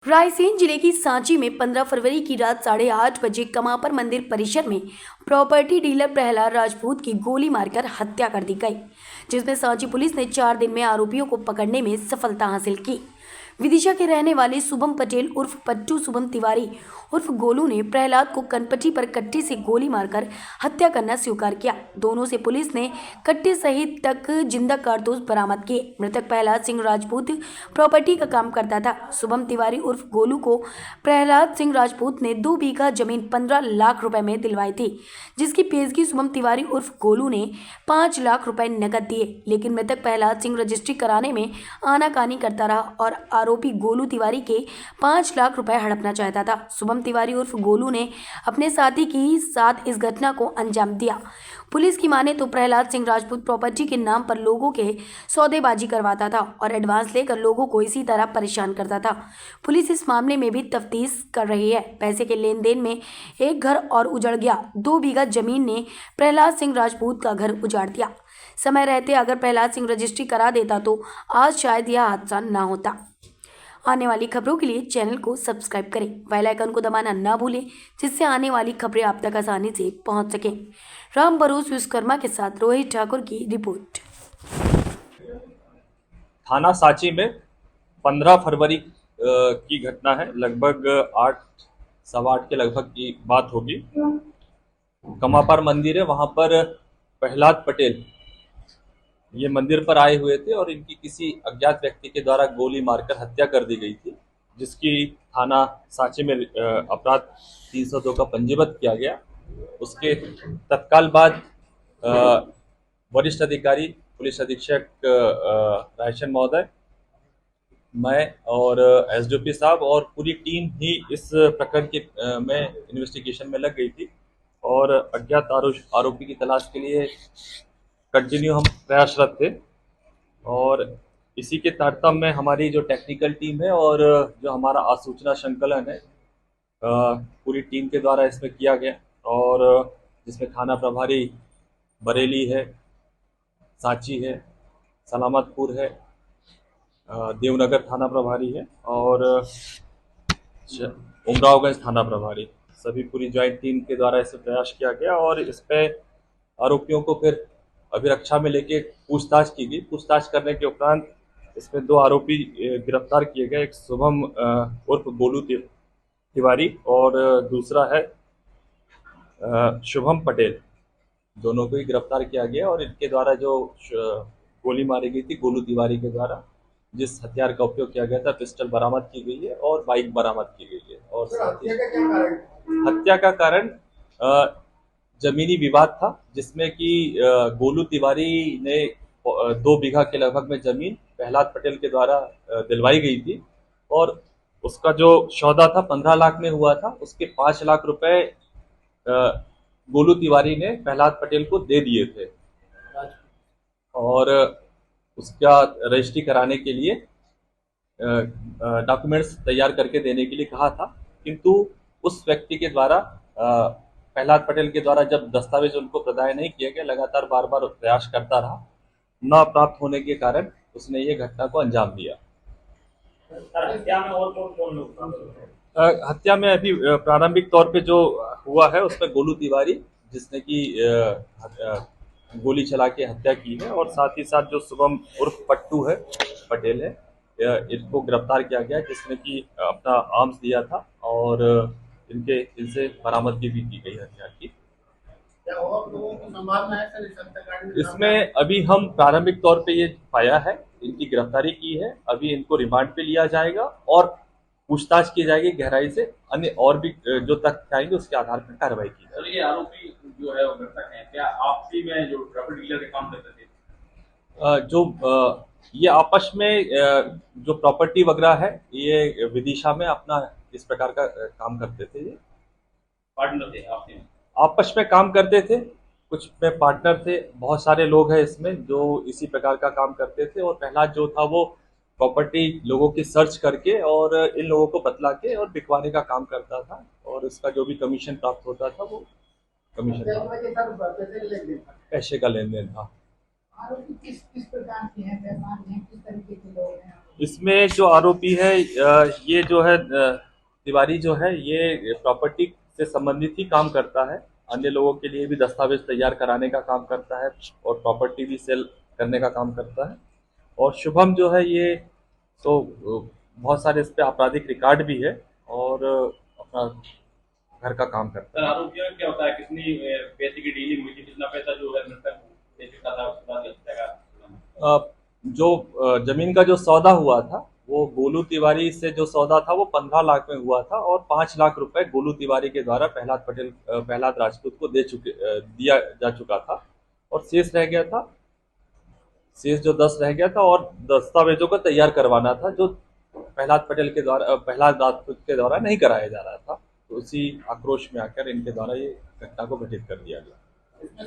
रायसेन जिले की सांची में 15 फरवरी की रात 8:30 बजे कमापर मंदिर परिसर में प्रॉपर्टी डीलर प्रहलाद राजपूत की गोली मारकर हत्या कर दी गई, जिसमें सांची पुलिस ने 4 दिन में आरोपियों को पकड़ने में सफलता हासिल की। विदिशा के रहने वाले शुभम पटेल उर्फ पट्टू शुभम तिवारी उर्फ गोलू ने प्रहलाद को कनपटी पर कट्टे से गोली मारकर हत्या करना स्वीकार किया। दोनों से पुलिस ने कट्टे सहित तक जिंदा कारतूस बरामद किए। मृतक प्रहलाद सिंह राजपूत प्रॉपर्टी का काम करता था। शुभम तिवारी उर्फ गोलू को प्रहलाद सिंह राजपूत ने 2 बीघा जमीन 15 लाख रुपए में दिलवाई थी, जिसकी पेशगी शुभम तिवारी उर्फ गोलू ने 5 लाख रुपए नकद दिए। लेकिन मृतक प्रहलाद सिंह रजिस्ट्री कराने में आनाकानी करता रहा और आरोपी गोलू तिवारी के 5 लाख रुपए हड़पना चाहता था। शुभम तिवारी उर्फ गोलू ने अपने साथी के साथ इस घटना को अंजाम दिया। पुलिस की माने तो प्रहलाद सिंह राजपूत प्रॉपर्टी के नाम पर लोगों के सौदेबाजी करवाता था और एडवांस लेकर लोगों को इसी तरह परेशान करता था। पुलिस इस मामले में भी तफ्तीश कर रही है। पैसे के लेन देन में एक घर और उजड़ गया। 2 बीघा जमीन ने प्रहलाद सिंह राजपूत का घर उजाड़ दिया। समय रहते अगर प्रहलाद सिंह रजिस्ट्री करा देता तो आज शायद यह हादसा न होता। आने वाली खबरों के लिए चैनल को सब्सक्राइब करें, बेल आइकन को दबाना ना भूलें, जिससे आने वाली खबरें आप तक आसानी से पहुंच सकें। राम भरोस विश्वकर्मा के साथ रोहित ठाकुर की रिपोर्ट। थाना सांची में 15 फरवरी की घटना है। लगभग 8 सवा 8 के लगभग की बात होगी। कमापार मंदिर है, वहां पर प्रहलाद पटेल ये मंदिर पर आए हुए थे और इनकी किसी अज्ञात व्यक्ति के द्वारा गोली मारकर हत्या कर दी गई थी, जिसकी थाना सांची में अपराध 302 का पंजीबद्ध किया गया। उसके तत्काल बाद वरिष्ठ अधिकारी पुलिस अधीक्षक रायसेन महोदय, मैं और एसडीओपी साहब और पूरी टीम ही इस प्रकरण के में इन्वेस्टिगेशन में लग गई थी और अज्ञात आरोपी की तलाश के लिए कंटिन्यू हम प्रयासरत थे। और इसी के तारतम्य में हमारी जो टेक्निकल टीम है और जो हमारा आसूचना संकलन है पूरी टीम के द्वारा इसमें किया गया, और जिसमें थाना प्रभारी बरेली है, सांची है, सलामतपुर है, देवनगर थाना प्रभारी है और उमरावगंज थाना प्रभारी, सभी पूरी ज्वाइंट टीम के द्वारा इसे प्रयास किया गया। और इस पे आरोपियों को फिर अभिरक्षा में लेके पूछताछ की गई। पूछताछ करने के उपरांत इसमें 2 आरोपी गिरफ्तार किए गए। एक शुभम उर्फ गोलू तिवारी और दूसरा है शुभम पटेल। दोनों को ही गिरफ्तार किया गया और इनके द्वारा जो गोली मारी गई थी गोलू तिवारी के द्वारा, जिस हथियार का उपयोग किया गया था, पिस्टल बरामद की गई है और बाइक बरामद की गई है। और साथ ही हत्या का कारण जमीनी विवाद था, जिसमें कि गोलू तिवारी ने 2 बीघा के लगभग में जमीन प्रहलाद पटेल के द्वारा दिलवाई गई थी और उसका जो सौदा था 15 लाख में हुआ था। उसके 5 लाख रुपए गोलू तिवारी ने प्रहलाद पटेल को दे दिए थे और उसका रजिस्ट्री कराने के लिए डॉक्यूमेंट्स तैयार करके देने के लिए कहा था, किंतु उस व्यक्ति के द्वारा प्रहलाद पटेल के द्वारा जब दस्तावेज उनको प्रदान नहीं किया गया, लगातार बार बार प्रयास करता रहा, न प्राप्त होने के कारण उसने ये घटना को अंजाम दिया। हत्या में और कौन लोग? हत्या में अभी प्रारंभिक तौर पे जो हुआ है उसमें गोलू तिवारी, जिसने कि गोली चला के हत्या की है, और साथ ही साथ जो शुभम उर्फ पट्टू है पटेल है, इनको गिरफ्तार किया गया, जिसने कि अपना आर्म्स दिया था और इनसे बरामदगी भी की गई हथियार की। इसमें अभी हम प्रारंभिक तौर पे ये पाया है, इनकी गिरफ्तारी की है। अभी इनको रिमांड पे लिया जाएगा और पूछताछ की जाएगी गहराई से। अन्य और भी जो तथ्य आएंगे उसके आधार पर कार्रवाई की जाएगी। ये आरोपी जो है वो मृतक है, क्या आपसी में जो प्रॉपर्टी डीलर के काम करते थे ये आपस में जो प्रॉपर्टी वगैरह है, ये विदिशा में अपना इस प्रकार का काम करते थे। ये पार्टनर थे आपके में? आपस में काम करते थे, कुछ में पार्टनर थे। बहुत सारे लोग हैं इसमें जो इसी प्रकार का काम करते थे और प्रहलाद जो था वो प्रॉपर्टी लोगों की सर्च करके और इन लोगों को बतला के और बिकवाने का काम करता था, और इसका जो भी कमीशन प्राप्त होता था वो कमीशन पैसे का लेन देन था। आरोपी किस प्रकार के हैं, किस तरीके के लोग हैं? इसमें जो आरोपी है ये जो है तिवारी जो है ये प्रॉपर्टी से संबंधित ही काम करता है। अन्य लोगों के लिए भी दस्तावेज तैयार कराने का काम करता है और प्रॉपर्टी भी सेल करने का काम करता है। और शुभम जो है ये तो बहुत सारे इस पे आपराधिक रिकॉर्ड भी है और अपना घर का काम करता सर है। आरोपियों में क्या होता है, कितनी पैसे की डीलिंग हुई थी, कितना पैसा जो है मृतक दे चुका था, उसके बाद हत्या का? जो जमीन का जो सौदा हुआ था वो गोलू तिवारी से जो सौदा था वो 15 लाख में हुआ था और 5 लाख रुपए गोलू तिवारी के द्वारा प्रहलाद राजपूत को दिया जा चुका था और शेष जो 10 रह गया था और दस्तावेजों को तैयार करवाना था जो प्रहलाद राजपूत के द्वारा नहीं कराया जा रहा था। तो उसी आक्रोश में आकर इनके द्वारा ये घटना को घटित कर दिया गया।